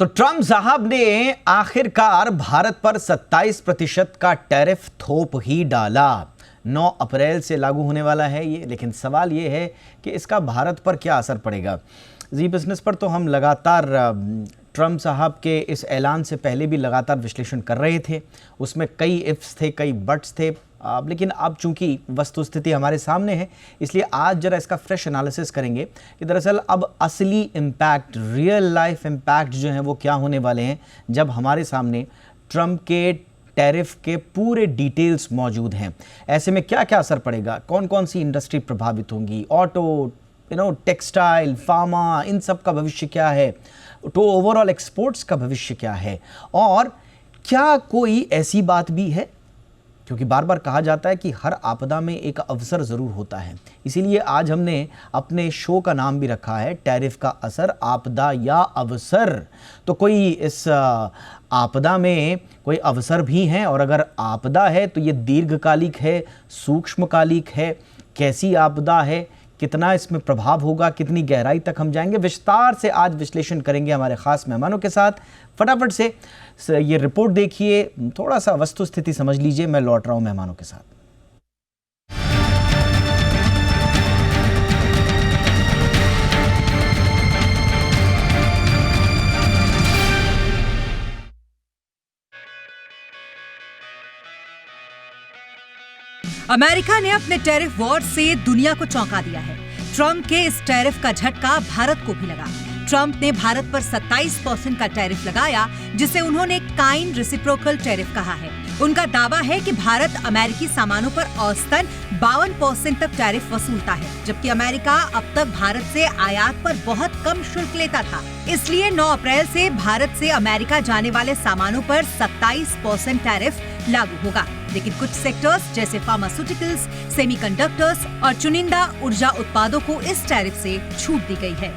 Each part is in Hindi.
तो ट्रंप साहब ने आखिरकार भारत पर 27% का टैरिफ थोप ही डाला। 9 अप्रैल से लागू होने वाला है ये, लेकिन सवाल ये है कि इसका भारत पर क्या असर पड़ेगा। जी बिजनेस पर तो हम लगातार ट्रंप साहब के इस ऐलान से पहले भी लगातार विश्लेषण कर रहे थे, उसमें कई इफ्स थे, कई बट्स थे, लेकिन अब चूंकि वस्तुस्थिति हमारे सामने है, इसलिए आज जरा इसका फ्रेश एनालिसिस करेंगे कि दरअसल अब असली इम्पैक्ट, रियल लाइफ इम्पैक्ट जो हैं वो क्या होने वाले हैं जब हमारे सामने ट्रंप के टैरिफ के पूरे डिटेल्स मौजूद हैं। ऐसे में क्या क्या असर पड़ेगा, कौन कौन सी इंडस्ट्री प्रभावित होंगी, ऑटो, टेक्सटाइल, फार्मा, इन सब का भविष्य क्या है, तो ओवरऑल एक्सपोर्ट्स का भविष्य क्या है, और क्या कोई ऐसी बात भी है, क्योंकि बार बार कहा जाता है कि हर आपदा में एक अवसर ज़रूर होता है। इसीलिए आज हमने अपने शो का नाम भी रखा है टैरिफ का असर, आपदा या अवसर। तो कोई इस आपदा में कोई अवसर भी हैं, और अगर आपदा है तो ये दीर्घकालिक है, सूक्ष्मकालिक है, कैसी आपदा है, कितना इसमें प्रभाव होगा, कितनी गहराई तक हम जाएंगे, विस्तार से आज विश्लेषण करेंगे हमारे खास मेहमानों के साथ। फटाफट से ये रिपोर्ट देखिए, थोड़ा सा वस्तु स्थिति समझ लीजिए, मैं लौट रहा हूं मेहमानों के साथ। अमेरिका ने अपने टैरिफ वॉर से दुनिया को चौंका दिया है। ट्रंप के इस टैरिफ का झटका भारत को भी लगा। ट्रंप ने भारत पर 27% का टैरिफ लगाया, जिसे उन्होंने काइंड रेसिप्रोकल टैरिफ कहा है। उनका दावा है कि भारत अमेरिकी सामानों पर औसतन 52% तक टैरिफ वसूलता है, जबकि अमेरिका अब तक भारत से आयात पर बहुत कम शुल्क लेता था। इसलिए 9 अप्रैल से भारत से अमेरिका जाने वाले सामानों पर 27% टैरिफ लागू होगा। लेकिन कुछ सेक्टर्स जैसे फार्मास्यूटिकल्स, सेमीकंडक्टर्स और चुनिंदा ऊर्जा उत्पादों को इस टैरिफ से छूट दी गई है।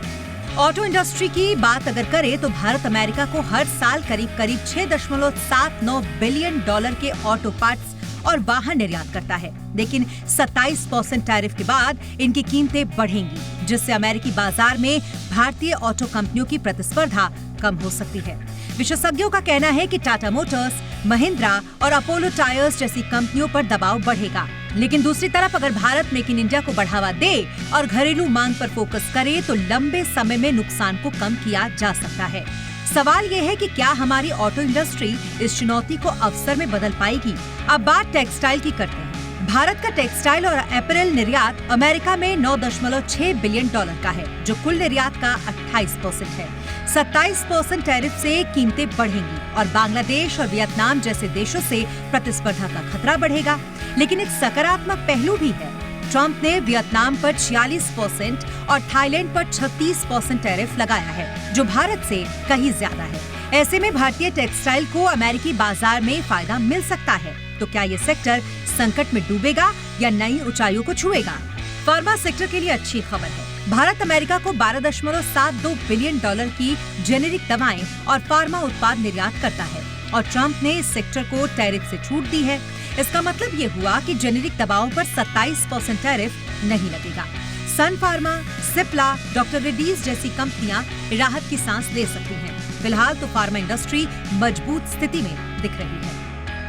ऑटो इंडस्ट्री की बात अगर करें तो भारत अमेरिका को हर साल करीब 6.79 बिलियन डॉलर के ऑटो पार्ट्स और वाहन निर्यात करता है, लेकिन 27% टैरिफ के बाद इनकी कीमतें बढ़ेंगी, जिससे अमेरिकी बाजार में भारतीय ऑटो कंपनियों की प्रतिस्पर्धा कम हो सकती है। विशेषज्ञों का कहना है कि टाटा मोटर्स, महिंद्रा और अपोलो टायर्स जैसी कंपनियों पर दबाव बढ़ेगा। लेकिन दूसरी तरफ अगर भारत मेक इन इंडिया को बढ़ावा दे और घरेलू मांग पर फोकस करे तो लंबे समय में नुकसान को कम किया जा सकता है। सवाल ये है कि क्या हमारी ऑटो इंडस्ट्री इस चुनौती को अवसर में बदल पाएगी। अब बात टेक्सटाइल की करते हैं। भारत का टेक्सटाइल और अपैरल निर्यात अमेरिका में 9.6 बिलियन डॉलर का है, जो कुल निर्यात का 28% है। 27% टैरिफ से कीमतें बढ़ेंगी और बांग्लादेश और वियतनाम जैसे देशों से प्रतिस्पर्धा का खतरा बढ़ेगा। लेकिन एक सकारात्मक पहलू भी है। ट्रंप ने वियतनाम पर 46% और थाईलैंड पर 36% टैरिफ लगाया है, जो भारत से कहीं ज्यादा है। ऐसे में भारतीय टेक्सटाइल को अमेरिकी बाजार में फायदा मिल सकता है। तो क्या ये सेक्टर संकट में डूबेगा या नई ऊंचाइयों को छुएगा? फार्मा सेक्टर के लिए अच्छी खबर है। भारत अमेरिका को 12.72 बिलियन डॉलर की जेनेरिक दवाएं और फार्मा उत्पाद निर्यात करता है, और ट्रंप ने इस सेक्टर को टैरिफ से छूट दी है। इसका मतलब ये हुआ कि जेनेरिक दवाओं पर 27% टैरिफ नहीं लगेगा। सन फार्मा, सिप्ला, डॉक्टर रेड्डीज जैसी कंपनियां राहत की सांस ले सकती हैं। फिलहाल तो फार्मा इंडस्ट्री मजबूत स्थिति में दिख रही है।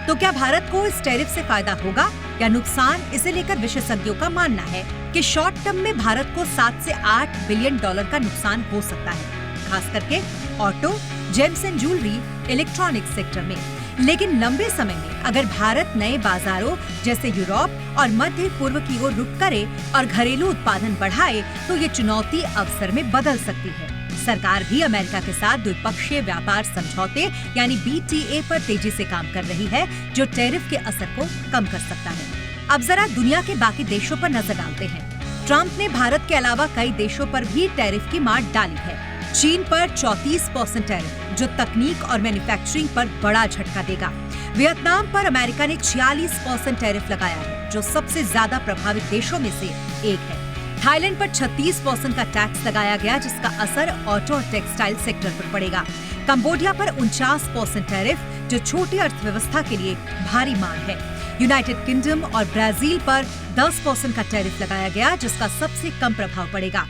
तो क्या भारत को इस टैरिफ से फायदा होगा या नुकसान? इसे लेकर विशेषज्ञों का मानना है कि शॉर्ट टर्म में भारत को 7 से 8 बिलियन डॉलर का नुकसान हो सकता है, खास करके auto, James and jewellery, electronic sector में। लेकिन लंबे समय में अगर भारत नए बाजारों जैसे यूरोप और मध्य पूर्व की ओर रुख करे और घरेलू उत्पादन बढ़ाए तो ये चुनौती अवसर में बदल सकती है। सरकार भी अमेरिका के साथ द्विपक्षीय व्यापार समझौते यानी BTA पर तेजी से काम कर रही है, जो टैरिफ के असर को कम कर सकता है। अब जरा दुनिया के बाकी देशों पर नजर डालते हैं। ट्रंप ने भारत के अलावा कई देशों पर भी टैरिफ की मार डाली है। चीन पर 34% टैरिफ, जो तकनीक और मैन्युफैक्चरिंग पर बड़ा झटका देगा। वियतनाम पर अमेरिका ने 46% टैरिफ लगाया है, जो सबसे ज्यादा प्रभावित देशों में से एक है। थाईलैंड पर 36% का टैक्स लगाया गया, जिसका असर ऑटो और टेक्सटाइल सेक्टर पर पड़ेगा। कंबोडिया पर 49% टैरिफ, जो छोटी अर्थव्यवस्था के लिए भारी मार है। यूनाइटेड किंगडम और ब्राजील पर 10% का टैरिफ लगाया गया, जिसका सबसे कम प्रभाव पड़ेगा।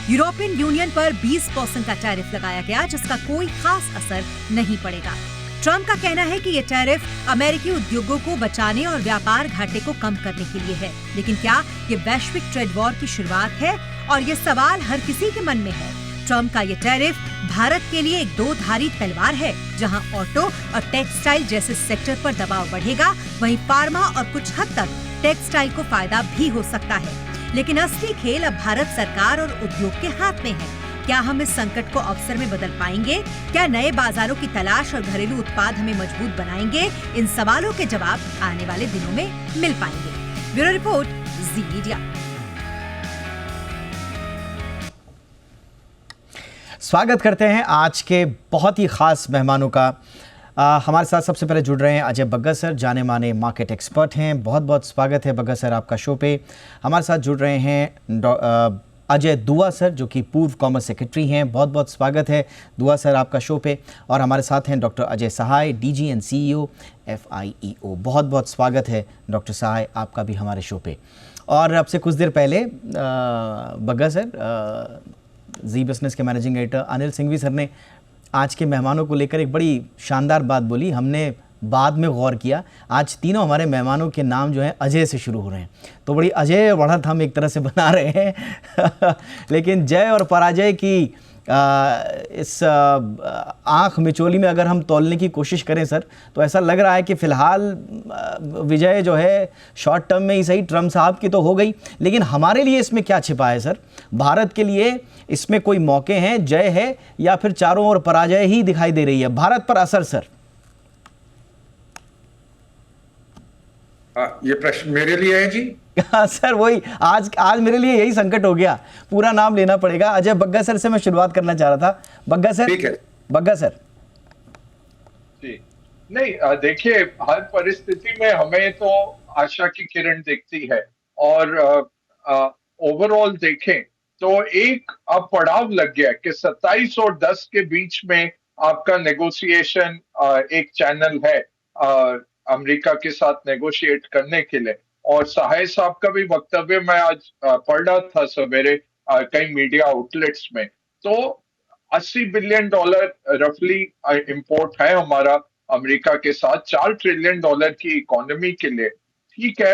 यूरोपियन यूनियन पर 20% का टैरिफ लगाया गया, जिसका कोई खास असर नहीं पड़ेगा। ट्रंप का कहना है कि ये टैरिफ अमेरिकी उद्योगों को बचाने और व्यापार घाटे को कम करने के लिए है। लेकिन क्या ये वैश्विक ट्रेड वॉर की शुरुआत है? और ये सवाल हर किसी के मन में है। ट्रंप का ये टैरिफ भारत के लिए एक दो धारी तलवार है। जहां ऑटो और टेक्सटाइल जैसे सेक्टर पर दबाव बढ़ेगा, वहीं फार्मा और कुछ हद तक टेक्सटाइल को फायदा भी हो सकता है। लेकिन असली खेल अब भारत सरकार और उद्योग के हाथ में है। क्या हम इस संकट को अवसर में बदल पाएंगे? क्या नए बाजारों की तलाश और घरेलू उत्पाद हमें मजबूत बनाएंगे? इन सवालों के जवाब आने वाले दिनों में मिल पाएंगे। ब्यूरो रिपोर्ट, जी मीडिया। स्वागत करते हैं आज के बहुत ही खास मेहमानों का। हमारे साथ सबसे पहले जुड़ रहे हैं अजय बग्गा सर, जाने माने मार्केट एक्सपर्ट हैं। बहुत बहुत स्वागत है बग्गा सर आपका शो पे। हमारे साथ जुड़ रहे हैं अजय दुआ सर, जो कि पूर्व कॉमर्स सेक्रेटरी हैं। बहुत बहुत स्वागत है दुआ सर आपका शो पे। और हमारे साथ हैं doctor Ajay Sahay, DG and CEO FIEO। बहुत बहुत स्वागत है डॉक्टर सहाय आपका भी हमारे शो पे। और अब से कुछ देर पहले बग्गा सर, जी बिजनेस के managing editor Anil Singhvi sir ने आज के मेहमानों को लेकर एक बड़ी शानदार बात बोली। हमने बाद में गौर किया, आज तीनों हमारे मेहमानों के नाम जो हैं अजय से शुरू हो रहे हैं, तो बड़ी अजय बढ़त हम एक तरह से बना रहे हैं लेकिन जय और पराजय की इस आँख मिचोली में अगर हम तौलने की कोशिश करें सर, तो ऐसा लग रहा है कि फ़िलहाल विजय जो है शॉर्ट टर्म में ही सही ट्रम्प साहब की तो हो गई, लेकिन हमारे लिए इसमें क्या छिपा है सर? भारत के लिए इसमें कोई मौके हैं, जय है, या फिर चारों ओर पराजय ही दिखाई दे रही है? भारत पर असर सर? ये प्रश्न मेरे लिए है जी? हाँ सर, वही आज मेरे लिए यही संकट हो गया, पूरा नाम लेना पड़ेगा। अजय बग्गा सर से मैं शुरुआत करना चाह रहा था। बग्गा सर। ठीक है बग्गा सर जी। नहीं, देखिए, हर परिस्थिति में हमें तो आशा की किरण दिखती है। और ओवरऑल देखें तो एक अब पड़ाव लग गया कि 27 और 10 के बीच में आपका नेगोशिएशन एक चैनल है अमेरिका के साथ नेगोशिएट करने के लिए। और सहाय साहब का भी वक्तव्य मैं आज पढ़ रहा था सवेरे कई मीडिया आउटलेट्स में, तो $80 बिलियन रफली इंपोर्ट है हमारा अमेरिका के साथ, $4 ट्रिलियन की इकोनॉमी के लिए। ठीक है,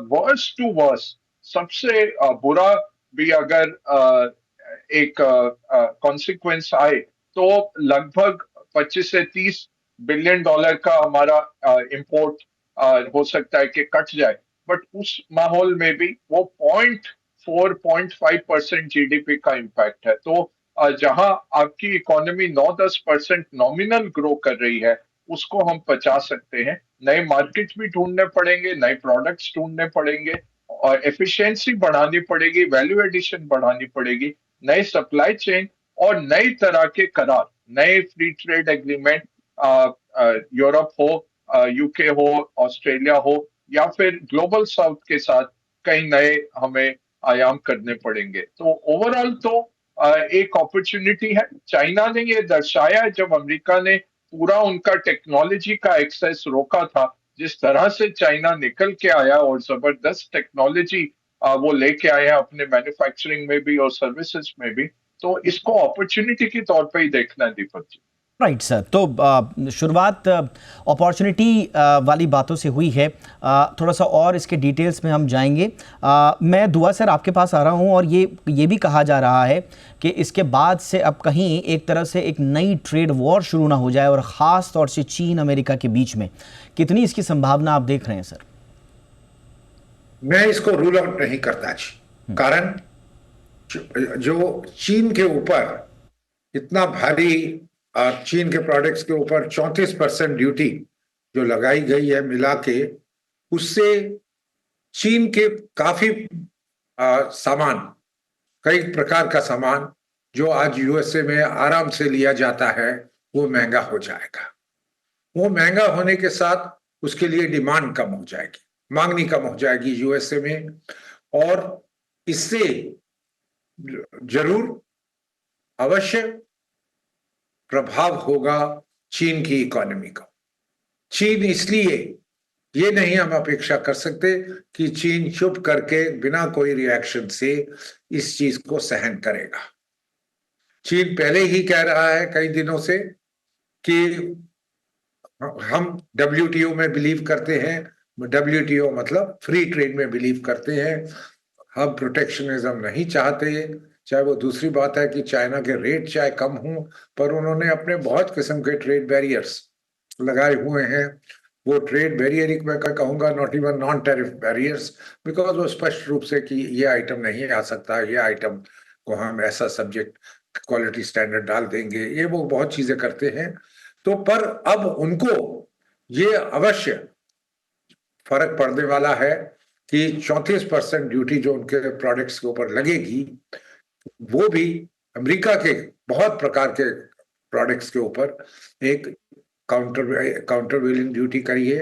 वर्स टू वर्स, सबसे बुरा भी अगर एक कॉन्सिक्वेंस आए तो लगभग 25 से 30 बिलियन डॉलर का हमारा इंपोर्ट हो सकता है कि कट जाए। बट उस माहौल में भी वो 0.4-0.5% GDP का इम्पैक्ट है। तो जहां आपकी इकोनॉमी 9-10% नॉमिनल ग्रो कर रही है, उसको हम बचा सकते हैं। नए मार्केट भी ढूंढने पड़ेंगे, नए प्रोडक्ट्स ढूंढने पड़ेंगे, और एफिशिएंसी बढ़ानी पड़ेगी, वैल्यू एडिशन बढ़ानी पड़ेगी, नए सप्लाई चेन और नई तरह के करार, नए फ्री ट्रेड एग्रीमेंट, यूरोप हो, UK हो, ऑस्ट्रेलिया हो, या फिर ग्लोबल साउथ के साथ कई नए हमें आयाम करने पड़ेंगे। तो ओवरऑल तो एक अपॉर्चुनिटी है। चाइना ने ये दर्शाया है, जब अमेरिका ने पूरा उनका टेक्नोलॉजी का एक्सेस रोका था, जिस तरह से चाइना निकल के आया और जबरदस्त टेक्नोलॉजी वो लेके आए हैं अपने मैन्युफैक्चरिंग में भी और सर्विसेज में भी। तो इसको अपॉर्चुनिटी के तौर पे ही देखना है दीपक जी। राइट सर, तो शुरुआत अपॉर्चुनिटी वाली बातों से हुई है। थोड़ा सा और इसके डिटेल्स में हम जाएंगे। मैं दुआ सर आपके पास आ रहा हूं, और ये भी कहा जा रहा है कि इसके बाद से अब कहीं एक तरह से एक नई ट्रेड वॉर शुरू ना हो जाए, और ख़ास तौर से चीन अमेरिका के बीच में। कितनी इसकी संभावना आप देख रहे हैं सर? मैं इसको रूल आउट नहीं करता जी। कारण जो चीन के ऊपर इतना भारी, चीन के प्रोडक्ट्स के ऊपर 34% ड्यूटी जो लगाई गई है मिला के, उससे चीन के काफी सामान, कई प्रकार का सामान जो आज USA में आराम से लिया जाता है, वो महंगा हो जाएगा। वो महंगा होने के साथ उसके लिए डिमांड कम हो जाएगी, मांगनी कम हो जाएगी USA में, और इससे जरूर अवश्य प्रभाव होगा चीन की इकोनॉमी का। चीन इसलिए ये नहीं हम अपेक्षा कर सकते कि चीन चुप करके बिना कोई रिएक्शन से इस चीज को सहन करेगा। चीन पहले ही कह रहा है कई दिनों से कि हम WTO में बिलीव करते हैं, WTO मतलब फ्री ट्रेड में बिलीव करते हैं, हम प्रोटेक्शनिज्म नहीं चाहते। चाहे वो दूसरी बात है कि चाइना के रेट चाहे कम हों, पर उन्होंने अपने बहुत किस्म के ट्रेड बैरियर्स लगाए हुए हैं। वो ट्रेड बैरियर मैं कहूंगा not even non tariff barriers, because वो स्पष्ट रूप से कि ये आइटम नहीं आ सकता, ये आइटम को हम ऐसा सब्जेक्ट क्वालिटी स्टैंडर्ड डाल देंगे, ये वो बहुत चीजें करते हैं। तो पर अब उनको ये अवश्य फर्क पड़ने वाला है कि 34% ड्यूटी जो उनके प्रोडक्ट्स के ऊपर लगेगी, वो भी अमेरिका के बहुत प्रकार के प्रोडक्ट्स के ऊपर एक काउंटरवेलिंग ड्यूटी कहिए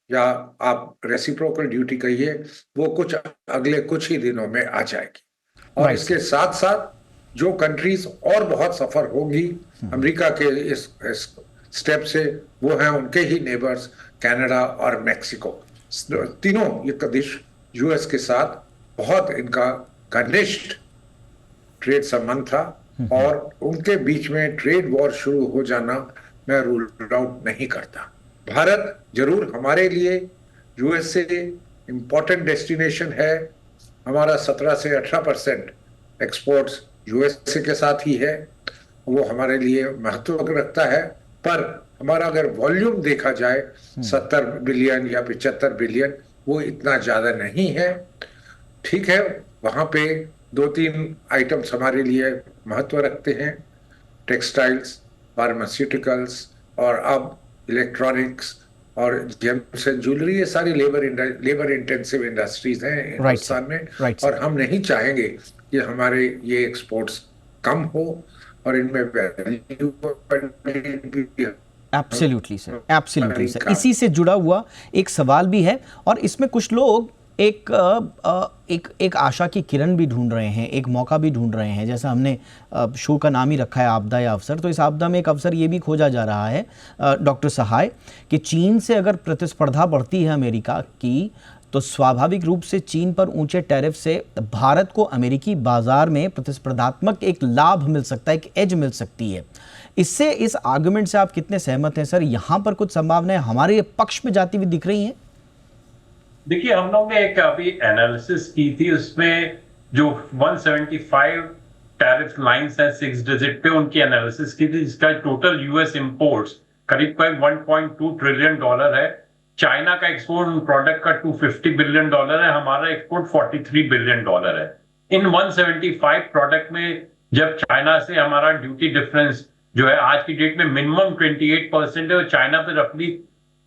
या आप रेसिप्रोकल ड्यूटी कहिए, वो कुछ अगले कुछ ही दिनों में आ जाएगी। और इसके साथ साथ जो कंट्रीज और बहुत सफर होंगी अमेरिका के इस स्टेप से, वो हैं उनके ही नेबर्स कनाडा और मेक्सिको। तीनों ये देश यूएस के साथ बहुत इनका घनिष्ठ ट्रेड संबंध था और उनके बीच में ट्रेड वॉर शुरू हो जाना मैं रूल आउट नहीं करता। भारत जरूर हमारे लिए यूएस से इंपॉर्टेंट डेस्टिनेशन है। हमारा 17 से 18% एक्सपोर्ट्स यूएसए के साथ ही है, वो हमारे लिए महत्व रखता है। पर हमारा अगर वॉल्यूम देखा जाए 70 बिलियन या 75 बिलियन, वो इतना ज्यादा नहीं है। ठीक है, वहां पे 2-3 आइटम्स हमारे लिए महत्व रखते हैं, टेक्सटाइल्स, फार्मास्यूटिकल्स और अब इलेक्ट्रॉनिक्स और जेम्स एंड ज्वेलरी, ये सारी लेबर इंटेंसिव इंडस्ट्रीज हैं हिंदुस्तान में। और हम नहीं चाहेंगे कि हमारे ये एक्सपोर्ट्स कम हो और इनमें value. Absolutely sir, absolutely sir. इसी से जुड़ा हुआ एक सवाल भी है और इसमें कुछ लोग एक आशा की किरण भी ढूंढ रहे हैं, एक मौका भी ढूंढ रहे हैं। जैसा हमने शो का नाम ही रखा है आपदा या अवसर, तो इस आपदा में एक अवसर ये भी खोजा जा रहा है डॉक्टर सहाय कि चीन से अगर प्रतिस्पर्धा बढ़ती है अमेरिका की, तो स्वाभाविक रूप से चीन पर ऊंचे टैरिफ से भारत को अमेरिकी बाजार में प्रतिस्पर्धात्मक एक लाभ मिल सकता है, एक एज मिल सकती है। इससे, इस आर्गुमेंट से आप कितने सहमत हैं सर? यहाँ पर कुछ संभावनाएं हमारे पक्ष में जाती हुई दिख रही हैं? देखिए, हम लोग ने एक अभी एनालिसिस की थी, उसमें जो 175 टैरिफ लाइंस हैं 6 डिजिट पे, उनकी एनालिसिस की थी, जिसका टोटल यूएस इंपोर्ट्स करीब 1.2 ट्रिलियन डॉलर है। चाइना का एक्सपोर्ट प्रोडक्ट का $250 बिलियन है, हमारा एक्सपोर्ट $43 बिलियन है। इन 175 प्रोडक्ट में जब चाइना से हमारा ड्यूटी डिफरेंस जो है आज की डेट में मिनिमम 28% है, और चाइना पे रफली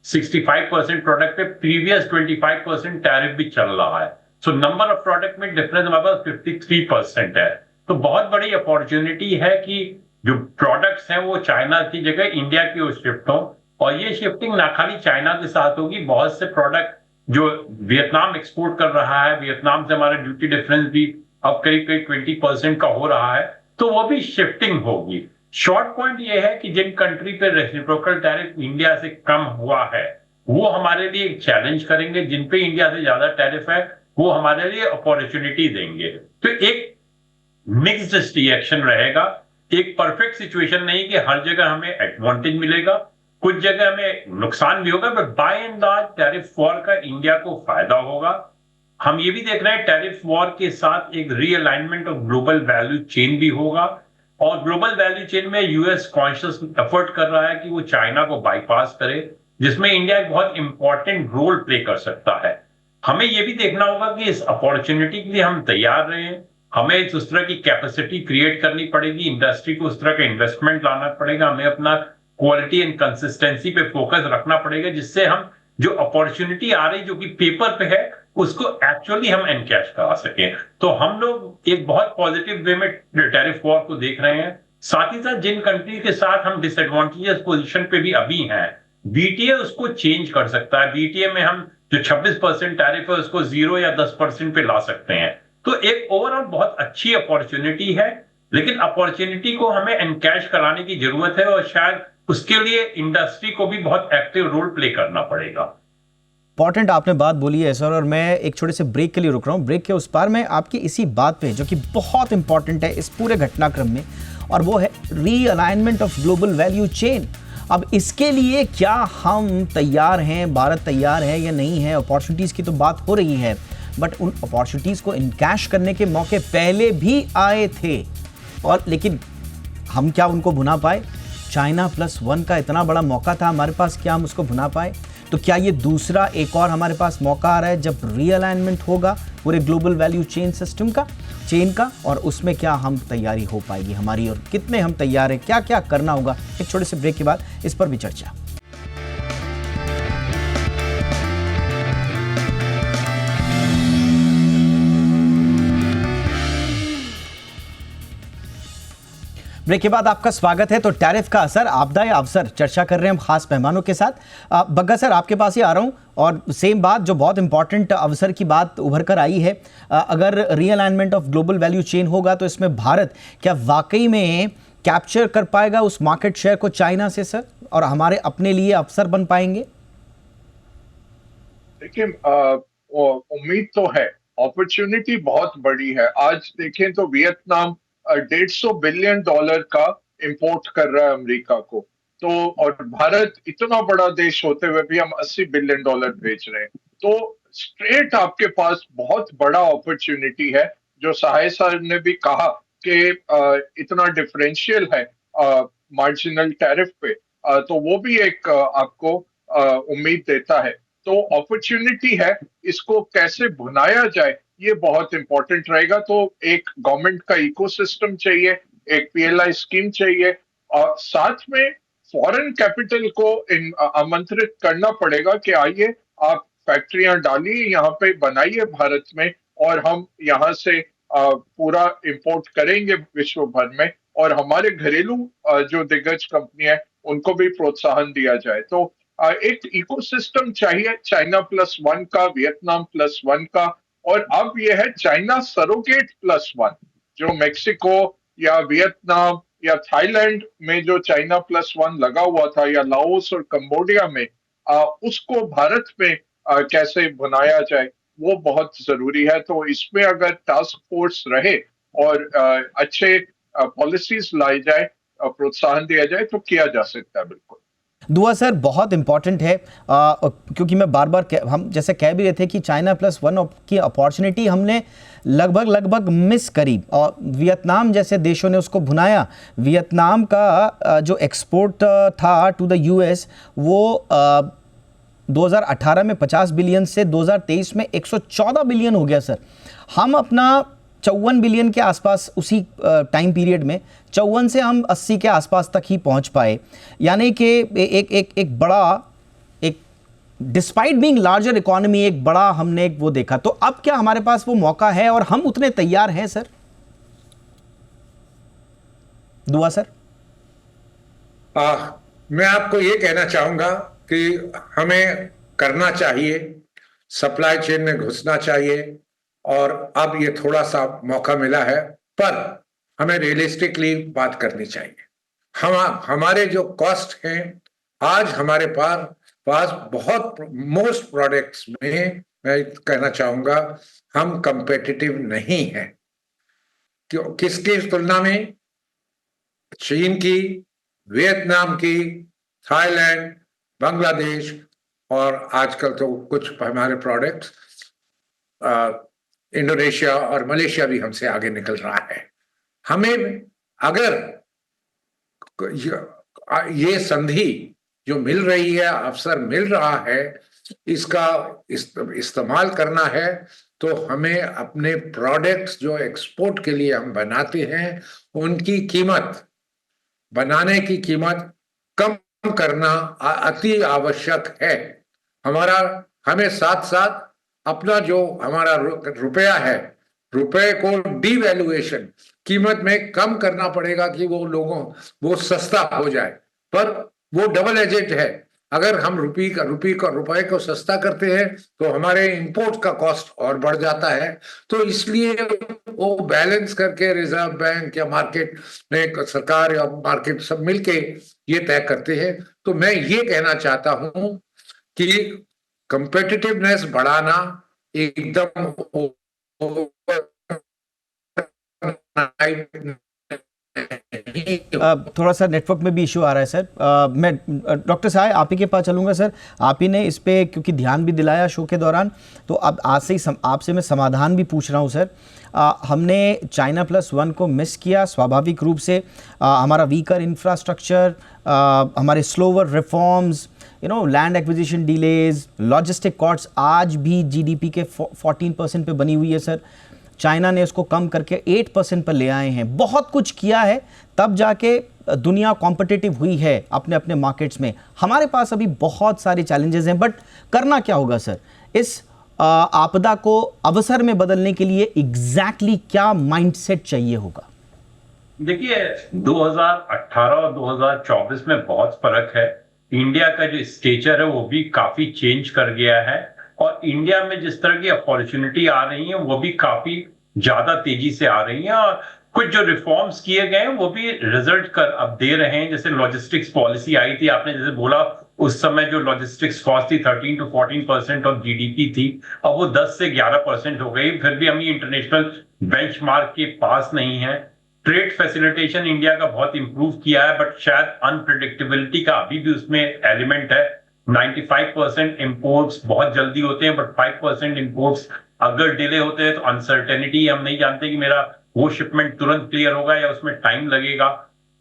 65% प्रोडक्ट पे प्रीवियस 25% टैरिफ भी चल रहा है। सो नंबर ऑफ प्रोडक्ट में डिफरेंस हमारे पास 53% है। तो बहुत बड़ी अपॉर्चुनिटी है कि जो प्रोडक्ट्स हैं वो चाइना की जगह इंडिया की ओर शिफ्ट हो, और ये शिफ्टिंग ना खाली चाइना के साथ होगी, बहुत से प्रोडक्ट जो वियतनाम एक्सपोर्ट कर रहा है, वियतनाम से हमारा ड्यूटी डिफरेंस भी अब करीब 20% का हो रहा है, तो वो भी शिफ्टिंग होगी। शॉर्ट पॉइंट ये है कि जिन कंट्री पे रेसिप्रोकल टैरिफ इंडिया से कम हुआ है, वो हमारे लिए एक चैलेंज करेंगे। जिन पे इंडिया से ज्यादा टैरिफ है, वो हमारे लिए अपॉर्चुनिटी देंगे। तो एक मिक्स्ड रिएक्शन रहेगा, एक परफेक्ट सिचुएशन नहीं कि हर जगह हमें एडवांटेज मिलेगा, कुछ जगह हमें नुकसान भी होगा, but by and large tariff war का इंडिया को फायदा होगा। हम ये भी देख रहे हैं टैरिफ वॉर के साथ एक realignment of global value chain भी होगा, और ग्लोबल वैल्यू चेन में यूएस कॉन्शियस एफर्ट कर रहा है कि वो चाइना को बाईपास करे, जिसमें इंडिया एक बहुत इंपॉर्टेंट रोल प्ले कर सकता है। हमें ये भी देखना होगा कि इस अपॉर्चुनिटी के लिए हम तैयार रहें, हमें उस तरह की कैपेसिटी क्रिएट करनी पड़ेगी, इंडस्ट्री को उस तरह का इन्वेस्टमेंट लाना पड़ेगा, हमें अपना क्वालिटी एंड कंसिस्टेंसी पे फोकस रखना पड़ेगा, जिससे हम जो अपॉर्चुनिटी आ रही जो कि पेपर पे है उसको एक्चुअली हम एनकैश करा सकें। तो हम लोग एक बहुत पॉजिटिव वे में टैरिफ वॉर को देख रहे हैं। साथ ही साथ जिन कंट्री के साथ हम डिसएडवांटेजेस पोजीशन पे भी अभी हैं, बीटीए उसको चेंज कर सकता है। बीटीए में हम जो 26% टैरिफ है उसको 0 या 10% पे ला सकते हैं। तो एक ओवरऑल बहुत अच्छी अपॉर्चुनिटी है, लेकिन अपॉर्चुनिटी को हमें एनकैश कराने की जरूरत है, और शायद उसके लिए इंडस्ट्री को भी बहुत एक्टिव रोल प्ले करना पड़ेगा। इंपॉर्टेंट आपने बात बोली है सर, और मैं एक छोटे से ब्रेक के लिए रुक रहा हूँ। ब्रेक के उस पार मैं आपकी इसी बात पे, जो कि बहुत इंपॉर्टेंट है इस पूरे घटनाक्रम में, और वो है realignment of global value chain. अब इसके लिए क्या हम तैयार हैं, भारत तैयार है या नहीं है? अपॉर्चुनिटीज़ की तो बात हो रही है, बट उन अपॉर्चुनिटीज़ को इनकैश करने के मौके पहले भी आए थे, और लेकिन हम क्या उनको भुना पाए? चाइना +1 का इतना बड़ा मौका था हमारे पास, क्या हम उसको भुना पाए? तो क्या ये दूसरा एक और हमारे पास मौका आ रहा है जब रीअलाइनमेंट होगा पूरे ग्लोबल वैल्यू चेन सिस्टम का, चेन का, और उसमें क्या हम तैयारी हो पाएगी हमारी, और कितने हम तैयार हैं, क्या क्या करना होगा? एक छोटे से ब्रेक के बाद इस पर भी चर्चा। ब्रेक के बाद आपका स्वागत है। तो टैरिफ का असर, आपदा या अवसर, चर्चा कर रहे हैं हम खास मेहमानों के साथ। बग्गा सर, आपके पास ही आ रहा हूं, और सेम बात, जो बहुत इंपॉर्टेंट अवसर की बात उभर कर आई है, अगर realignment of global value chain होगा तो इसमें भारत क्या वाकई में कैप्चर कर पाएगा उस मार्केट शेयर को चाइना से सर, और हमारे अपने लिए अवसर बन पाएंगे? देखिए, उम्मीद तो है, अपॉर्चुनिटी बहुत बड़ी है। आज देखें तो वियतनाम $150 बिलियन का इंपोर्ट कर रहा है अमेरिका को, तो और भारत इतना बड़ा देश होते हुए भी हम $80 बिलियन भेज रहे हैं। तो स्ट्रेट आपके पास बहुत बड़ा अपॉर्चुनिटी है। जो सहाय साहब ने भी कहा कि इतना डिफरेंशियल है मार्जिनल टैरिफ पे, तो वो भी एक आपको उम्मीद देता है। तो अपॉर्चुनिटी है, इसको कैसे भुनाया जाए ये बहुत इंपॉर्टेंट रहेगा। तो एक गवर्नमेंट का इकोसिस्टम चाहिए, एक पीएलआई स्कीम चाहिए, और साथ में फॉरेन कैपिटल को आमंत्रित करना पड़ेगा कि आइए आप फैक्ट्रियां डालिए, यहाँ पे बनाइए भारत में, और हम यहाँ से पूरा इंपोर्ट करेंगे विश्व भर में, और हमारे घरेलू जो दिग्गज कंपनी है उनको भी प्रोत्साहन दिया जाए। तो एक इकोसिस्टम चाहिए, चाइना +1 का, वियतनाम +1 का, और अब यह है चाइना सरोगेट +1, जो मेक्सिको या वियतनाम या थाईलैंड में जो चाइना +1 लगा हुआ था, या लाओस और कंबोडिया में, उसको भारत में कैसे बनाया जाए, वो बहुत जरूरी है। तो इसमें अगर टास्क फोर्स रहे और अच्छे पॉलिसीज लाई जाए, प्रोत्साहन दिया जाए, तो किया जा सकता है। बिल्कुल दुआ सर, बहुत इंपॉर्टेंट है, क्योंकि मैं बार बार हम जैसे कह भी रहे थे कि चाइना +1 की अपॉर्चुनिटी हमने लगभग मिस करी, और वियतनाम जैसे देशों ने उसको भुनाया। वियतनाम का जो एक्सपोर्ट था टू द यूएस, वो 2018 में 50 बिलियन से 2023 में 114 बिलियन हो गया सर। हम अपना 54 बिलियन के आसपास उसी टाइम पीरियड में 54 से हम 80 के आसपास तक ही पहुंच पाए, यानी कि एक बड़ा, एक डिस्पाइट बीइंग लार्जर इकोनॉमी, एक बड़ा हमने एक वो देखा। तो अब क्या हमारे पास वो मौका है और हम उतने तैयार हैं सर? दुआ सर। मैं आपको ये कहना चाहूंगा कि हमें करना चाहिए, सप्लाई चेन में घुसना चाहिए, और अब ये थोड़ा सा मौका मिला है, पर हमें रियलिस्टिकली बात करनी चाहिए। हमारे जो कॉस्ट हैं, आज हमारे पास बहुत मोस्ट प्रोडक्ट्स में मैं कहना चाहूंगा हम कंपेटिटिव नहीं हैं। क्यों? किसकी तुलना में? चीन की, वियतनाम की, थाईलैंड, बांग्लादेश, और आजकल तो कुछ हमारे प्रोडक्ट्स इंडोनेशिया और मलेशिया भी हमसे आगे निकल रहा है। हमें अगर ये संधि जो मिल रही है, अवसर मिल रहा है, इसका इस्तेमाल करना है, तो हमें अपने प्रोडक्ट्स जो एक्सपोर्ट के लिए हम बनाते हैं, उनकी कीमत, बनाने की कीमत कम करना अति आवश्यक है। हमें साथ साथ अपना जो हमारा रुपया है, रुपए को डिवैल्यूएशन, कीमत में कम करना पड़ेगा कि वो सस्ता हो जाए। पर वो डबल एजेड है। अगर हम रुपए को सस्ता करते हैं तो हमारे इंपोर्ट का कॉस्ट और बढ़ जाता है। तो इसलिए वो बैलेंस करके रिजर्व बैंक या मार्केट में, सरकार या मार्केट सब मिलके ये तय करते हैं। तो मैं ये कहना चाहता हूं कि कंपेटिटिवनेस बढ़ाना एकदम थोड़ा सा नेटवर्क में भी इशू आ रहा है सर। मैं डॉक्टर साहब आप ही के पास चलूंगा सर। आप ही ने इस पे क्योंकि ध्यान भी दिलाया शो के दौरान, तो अब आज से ही आपसे मैं समाधान भी पूछ रहा हूं सर। हमने चाइना +1 को मिस किया स्वाभाविक रूप से। हमारा वीकर इंफ्रास्ट्रक्चर, हमारे slower reforms, land acquisition delays, logistic costs आज भी जीडीपी के 14% पे बनी हुई है सर। चाइना ने उसको कम करके 8% पर ले आए हैं। बहुत कुछ किया है, तब जाके दुनिया कॉम्पिटिटिव हुई है अपने अपने मार्केट्स में। हमारे पास अभी बहुत सारे चैलेंजेस हैं, बट करना क्या होगा सर? इस आपदा को अवसर में बदलने के लिए एग्जैक्टली क्या माइंडसेट चाहिए होगा? देखिए 2018 और 2024 में बहुत फर्क है। इंडिया का जो स्टेचर है वो भी काफी चेंज कर गया है, और इंडिया में जिस तरह की अपॉर्चुनिटी आ रही है वो भी काफी ज्यादा तेजी से आ रही है, और कुछ जो रिफॉर्म्स किए गए हैं वो भी रिजल्ट कर अब दे रहे हैं। जैसे लॉजिस्टिक्स पॉलिसी आई थी, आपने जैसे बोला उस समय जो लॉजिस्टिक्स कॉस्ट थी 13 to 14% ऑफ जीडीपी थी, अब वो 10 से 11% हो गई। फिर भी हम ये इंटरनेशनल बेंचमार्क के पास नहीं है। ट्रेड फैसिलिटेशन इंडिया का बहुत इंप्रूव किया है, बट शायद अनप्रिडिक्टेबिलिटी का अभी भी उसमें एलिमेंट है। 95% इंपोर्ट्स बहुत जल्दी होते हैं, बट 5% इंपोर्ट्स अगर डिले होते हैं तो अनसर्टेनिटी, हम नहीं जानते कि मेरा वो शिपमेंट तुरंत क्लियर होगा या उसमें टाइम लगेगा।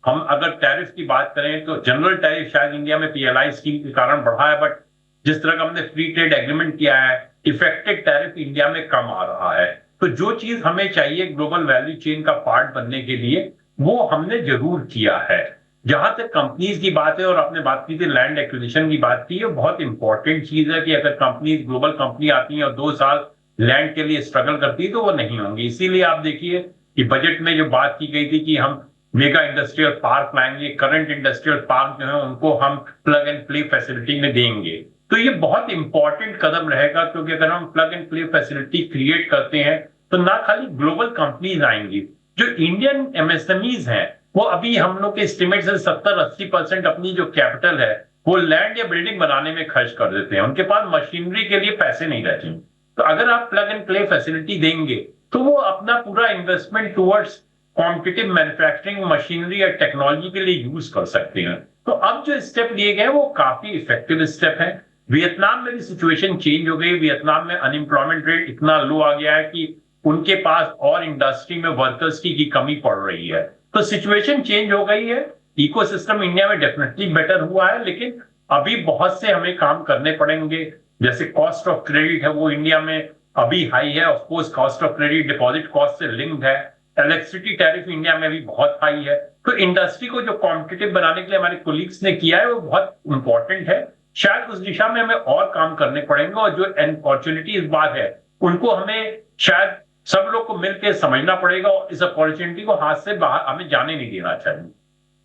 हम अगर टैरिफ की बात करें तो जनरल टैरिफ शायद इंडिया में पीएलआई स्कीम के कारण बढ़ा है, बट जिस तरह का हमने फ्री ट्रेड एग्रीमेंट किया है, इफेक्टिव टैरिफ इंडिया में कम आ रहा है। तो जो चीज हमें चाहिए ग्लोबल वैल्यू चेन का पार्ट बनने के लिए, वो हमने जरूर किया है। जहां तक कंपनीज की बात है, और आपने बात की थी लैंड एक्विजिशन की बात की, है बहुत इंपॉर्टेंट चीज है कि अगर कंपनीज ग्लोबल कंपनी आती है और 2 साल लैंड के लिए स्ट्रगल करती है तो वो नहीं होंगी। इसीलिए आप देखिए कि बजट में जो बात की गई थी कि हम मेगा इंडस्ट्रियल पार्क लाएंगे, करंट इंडस्ट्रियल पार्क जो है उनको हम प्लग एंड प्ले फैसिलिटी में देंगे। तो ये बहुत इंपॉर्टेंट कदम रहेगा, क्योंकि अगर हम plug and play facility create करते हैं तो ना खाली ग्लोबल कंपनीज आएंगी, जो इंडियन एमएसएमईज हैं वो अभी हम लोग के एस्टिमेट से 70-80% अपनी जो कैपिटल है वो लैंड या बिल्डिंग बनाने में खर्च कर देते हैं। उनके पास मशीनरी के लिए पैसे नहीं रहते। तो अगर आप प्लग एंड प्ले फैसिलिटी देंगे तो वो अपना पूरा investment towards competitive manufacturing machinery या टेक्नोलॉजी के लिए यूज कर सकते हैं। तो अब जो स्टेप लिए गए वो काफी इफेक्टिव स्टेप है। वियतनाम में भी सिचुएशन चेंज हो गई। वियतनाम में अनएम्प्लॉयमेंट रेट इतना लो आ गया है कि उनके पास और इंडस्ट्री में वर्कर्स की कमी पड़ रही है। तो सिचुएशन चेंज हो गई है। इकोसिस्टम इंडिया में डेफिनेटली बेटर हुआ है, लेकिन अभी बहुत से हमें काम करने पड़ेंगे। जैसे कॉस्ट ऑफ क्रेडिट है वो इंडिया में अभी हाई है। Of course cost of credit deposit cost से लिंक्ड है। इलेक्ट्रिसिटी टैरिफ इंडिया में भी बहुत हाई है। तो इंडस्ट्री को जो कॉम्पिटिटिव बनाने के लिए हमारे कोलीग्स ने किया है वो बहुत इंपॉर्टेंट है। शायद उस दिशा में हमें और काम करने पड़ेंगे, और जो अपॉर्चुनिटी इस बार है उनको हमें शायद सब लोग को मिलकर समझना पड़ेगा, और इस अपॉर्चुनिटी को हाथ से बाहर हमें जाने नहीं देना चाहिए।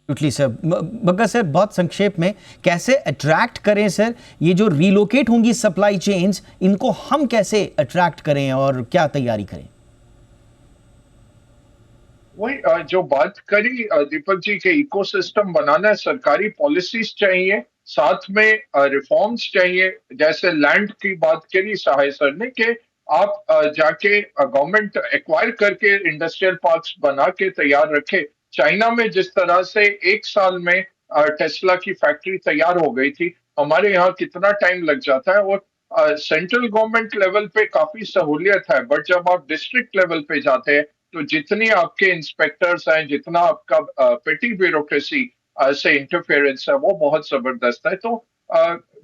Totally sir. बग्गा सर बहुत संक्षेप में कैसे अट्रैक्ट करें सर, ये जो रिलोकेट होंगी सप्लाई चेन्स, इनको हम कैसे अट्रैक्ट करें और क्या तैयारी करें? वही जो बात करी दीपक जी के इकोसिस्टम बनाना है, सरकारी पॉलिसीज चाहिए, साथ में रिफॉर्म्स चाहिए। जैसे लैंड की बात करी सहाय सर ने कि आप जाके गवर्नमेंट एक्वायर करके इंडस्ट्रियल पार्क्स बना के तैयार रखे। चाइना में जिस तरह से 1 साल में टेस्ला की फैक्ट्री तैयार हो गई थी, हमारे यहाँ कितना टाइम लग जाता है। और सेंट्रल गवर्नमेंट लेवल पे काफी सहूलियत है, बट जब आप डिस्ट्रिक्ट लेवल पे जाते हैं तो जितनी आपके इंस्पेक्टर्स हैं, जितना आपका पेटी ब्यूरोक्रेसी से इंटरफेरेंस है, वो बहुत जबरदस्त है। तो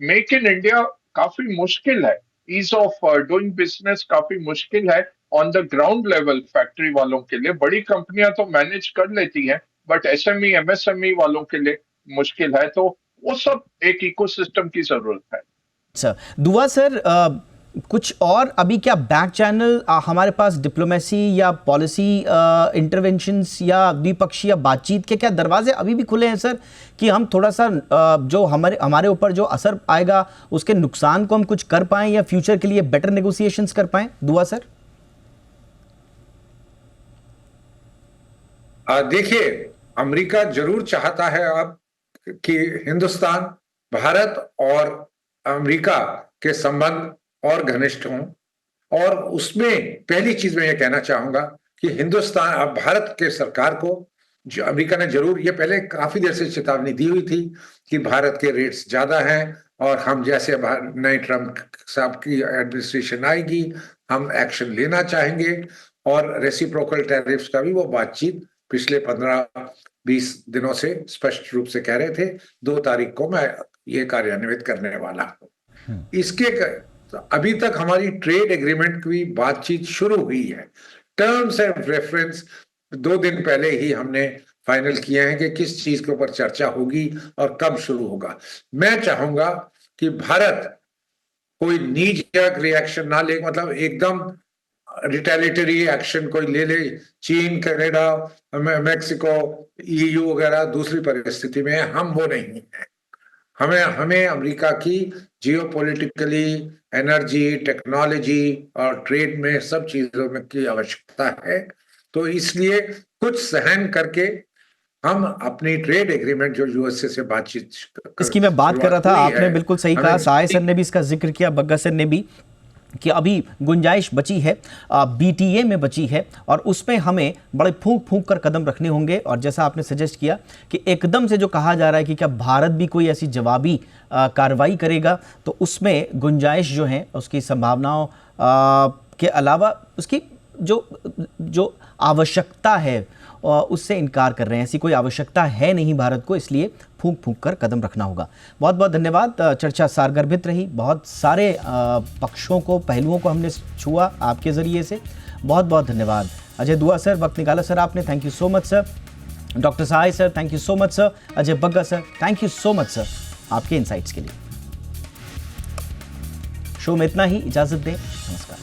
मेक इन इंडिया काफी मुश्किल है, ईज ऑफ डूइंग बिजनेस काफी मुश्किल है on the ground level factory वालों के लिए। बड़ी कंपनियां तो मैनेज कर लेती हैं, बट एसएमई एमएसएमई वालों के लिए मुश्किल है। तो वो सब एक इकोसिस्टम की जरूरत है। सर दुआ सर, कुछ और अभी क्या बैक चैनल हमारे पास डिप्लोमेसी या पॉलिसी इंटरवेंशंस या द्विपक्षीय बातचीत के क्या दरवाजे अभी भी खुले हैं सर, कि हम थोड़ा सा जो हमारे ऊपर जो असर आएगा उसके नुकसान को हम कुछ कर पाएं या फ्यूचर के लिए बेटर नेगोशिएशंस कर पाएं? दुआ सर। देखिए, अमेरिका जरूर चाहता है अब कि हिंदुस्तान, भारत और अमेरिका के संबंध और घनिष्ठ हों। और उसमें पहली चीज मैं ये कहना चाहूंगा कि भारत के सरकार को, जो अमेरिका ने जरूर ये पहले काफी देर से चेतावनी दी हुई थी कि भारत के रेट्स ज्यादा हैं और हम जैसे नए ट्रम्प साहब की एडमिनिस्ट्रेशन आएगी हम एक्शन लेना चाहेंगे। और रेसिप्रोकल टैरिफ्स का भी वो बातचीत पिछले 15-20 दिनों से स्पष्ट रूप से कह रहे थे। 2 तारीख को मैं ये कार्यान्वित करने वाला हूं। इसके अभी तक हमारी ट्रेड एग्रीमेंट की बातचीत शुरू हुई है। टर्म्स एंड रेफरेंस 2 दिन पहले ही हमने फाइनल किए हैं कि किस चीज के ऊपर चर्चा होगी और कब शुरू होगा। मैं चाहूंगा कि भारत कोई नी जर्क रिएक्शन ना ले, मतलब एकदम रिटेलिटरी एक्शन कोई ले चीन, कनाडा, मेक्सिको, EU वगैरह दूसरी परिस्थिति में हम वो नहीं है। हमें अमेरिका की जियोपॉलिटिकली, एनर्जी, टेक्नोलॉजी और ट्रेड में सब चीजों में की आवश्यकता है। तो इसलिए कुछ सहन करके हम अपनी ट्रेड एग्रीमेंट जो यूएसए से बातचीत इसकी मैं बात कर रहा था, आपने बिल्कुल सही कहा। साय सर ने भी इसका जिक्र किया, बग्गा सर ने भी, कि अभी गुंजाइश बची है, BTA में बची है और उसमें हमें बड़े फूंक फूंक कर कदम रखने होंगे। और जैसा आपने सजेस्ट किया कि एकदम से जो कहा जा रहा है कि क्या भारत भी कोई ऐसी जवाबी कार्रवाई करेगा, तो उसमें गुंजाइश जो है उसकी संभावनाओं के अलावा उसकी जो आवश्यकता है उससे इनकार कर रहे हैं। ऐसी कोई आवश्यकता है नहीं भारत को, इसलिए फूंक फूंक कर कदम रखना होगा। बहुत बहुत धन्यवाद। चर्चा सारगर्भित रही, बहुत सारे पक्षों को, पहलुओं को हमने छुआ आपके ज़रिए से। बहुत बहुत धन्यवाद। अजय दुआ सर, वक्त निकाला सर आपने, thank you so much sir. Doctor Sahay sir, thank you so much sir. Ajay Bagga sir, thank you so much sir आपके इनसाइट्स के लिए। शो में इतना ही, इजाज़त दें, नमस्कार।